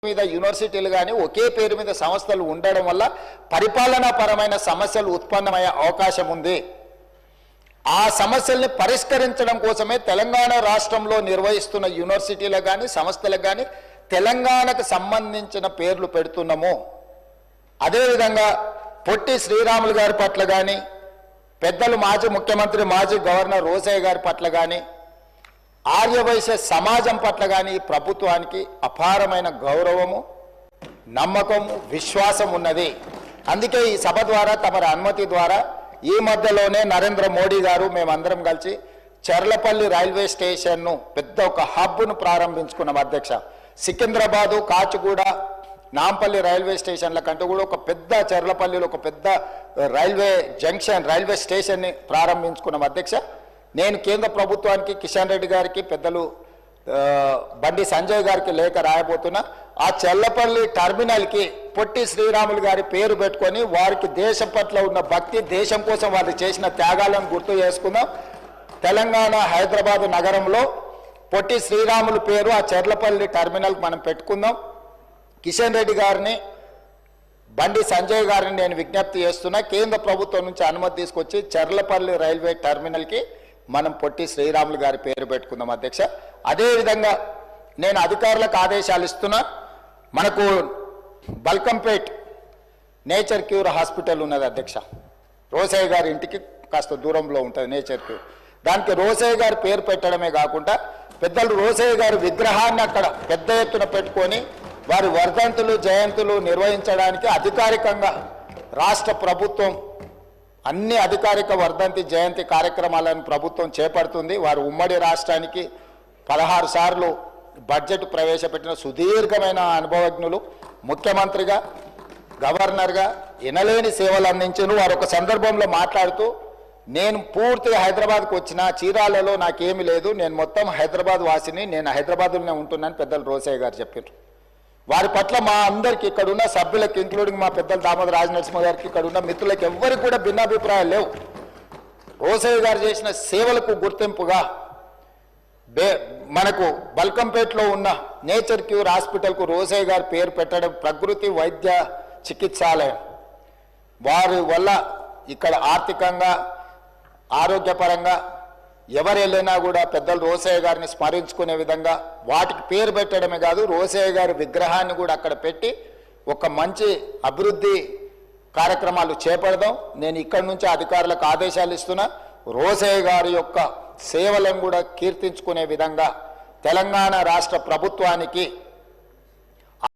మీద యూనివర్సిటీలు కానీ ఒకే పేరు మీద సంస్థలు ఉండడం వల్ల పరిపాలనాపరమైన సమస్యలు ఉత్పన్నమయ్యే అవకాశం ఉంది. ఆ సమస్యల్ని పరిష్కరించడం కోసమే తెలంగాణ రాష్ట్రంలో నిర్వహిస్తున్న యూనివర్సిటీలకు కానీ సంస్థలకు కానీ తెలంగాణకు సంబంధించిన పేర్లు పెడుతున్నాము. అదేవిధంగా పొట్టి శ్రీరాములు గారి పట్ల కానీ పెద్దలు మాజీ ముఖ్యమంత్రి మాజీ గవర్నర్ రోసయ్య గారి పట్ల కానీ ఆర్యవైశ్య సమాజం పట్ల కానీ ప్రభుత్వానికి అపారమైన గౌరవము, నమ్మకము, విశ్వాసం ఉన్నది. అందుకే ఈ సభ ద్వారా తమరి అనుమతి ద్వారా ఈ మధ్యలోనే నరేంద్ర మోడీ గారు మేమందరం కలిసి చర్లపల్లి రైల్వే స్టేషన్ను పెద్ద ఒక హబ్ను ప్రారంభించుకున్నాం అధ్యక్ష. సికింద్రాబాదు, కాచిగూడ, నాంపల్లి రైల్వే స్టేషన్ల కంటే కూడా ఒక పెద్ద చర్లపల్లిలో ఒక పెద్ద రైల్వే జంక్షన్ రైల్వే స్టేషన్ని ప్రారంభించుకున్నాం అధ్యక్ష. నేను కేంద్ర ప్రభుత్వానికి కిషన్ రెడ్డి గారికి పెద్దలు బండి సంజయ్ గారికి లేఖ రాయబోతున్నా. ఆ చర్లపల్లి టర్మినల్కి పొట్టి శ్రీరాములు గారి పేరు పెట్టుకొని వారికి దేశం పట్ల ఉన్న భక్తి, దేశం కోసం వారు చేసిన త్యాగాలను గుర్తు చేసుకుందాం. తెలంగాణ హైదరాబాద్ నగరంలో పొట్టి శ్రీరాములు పేరు ఆ చర్లపల్లి టర్మినల్కి మనం పెట్టుకుందాం. కిషన్ రెడ్డి గారిని, బండి సంజయ్ గారిని నేను విజ్ఞప్తి చేస్తున్నా, కేంద్ర ప్రభుత్వం నుంచి అనుమతి తీసుకొచ్చి చర్లపల్లి రైల్వే టర్మినల్కి మనం పొట్టి శ్రీరాములు గారి పేరు పెట్టుకుందాం అధ్యక్ష. అదేవిధంగా నేను అధికారులకు ఆదేశాలు ఇస్తున్నా. మనకు బల్కంపేట్ నేచర్ క్యూర్ హాస్పిటల్ ఉన్నది అధ్యక్ష. రోసయ్య గారి ఇంటికి కాస్త దూరంలో ఉంటుంది నేచర్ క్యూర్. దానికి రోసయ్య గారి పేరు పెట్టడమే కాకుండా పెద్దలు రోసయ్య గారి విగ్రహాన్ని అక్కడ పెద్ద ఎత్తున పెట్టుకొని వారి వర్ధంతులు జయంతులు నిర్వహించడానికి అధికారికంగా రాష్ట్ర ప్రభుత్వం అన్ని అధికారిక వర్ధంతి జయంతి కార్యక్రమాలను ప్రభుత్వం చేపడుతుంది. వారు ఉమ్మడి రాష్ట్రానికి 16 సార్లు బడ్జెట్ ప్రవేశపెట్టిన సుదీర్ఘమైన అనుభవజ్ఞులు. ముఖ్యమంత్రిగా, గవర్నర్గా ఎనలేని సేవలు అందించారు. వారు ఒక సందర్భంలో మాట్లాడుతూ, నేను పూర్తి హైదరాబాద్కు వచ్చిన చీరాలలో నాకేమీ లేదు, నేను మొత్తం హైదరాబాద్ వాసిని, నేను హైదరాబాద్లోనే ఉంటున్నాను పెద్దలు రోసయ్య గారు చెప్పారు. వారి పట్ల మా అందరికి ఇక్కడ ఉన్న సభ్యులకి, ఇంక్లూడింగ్ మా పెద్దలు దామోదర రాజనరసింహ గారికి, ఇక్కడ ఉన్న మిత్రులకు ఎవ్వరికి కూడా భిన్నాభిప్రాయాలు లేవు. రోసయ్య గారు చేసిన సేవలకు గుర్తింపుగా మనకు బల్కంపేటలో ఉన్న నేచర్ క్యూర్ హాస్పిటల్కు రోసయ్య గారి పేరు పెట్టడం ప్రకృతి వైద్య చికిత్సాలయం. వారి వల్ల ఇక్కడ ఆర్థికంగా, ఆరోగ్యపరంగా ఎవరు వెళ్ళినా కూడా పెద్దలు రోసయ్య గారిని స్మరించుకునే విధంగా వాటికి పేరు పెట్టడమే కాదు, రోసయ్య గారి విగ్రహాన్ని కూడా అక్కడ పెట్టి ఒక మంచి అభివృద్ధి కార్యక్రమాలు చేపడదాం. నేను ఇక్కడి నుంచి అధికారులకు ఆదేశాలు ఇస్తున్నా. రోసయ్య గారి యొక్క సేవలను కూడా కీర్తించుకునే విధంగా తెలంగాణ రాష్ట్ర ప్రభుత్వానికి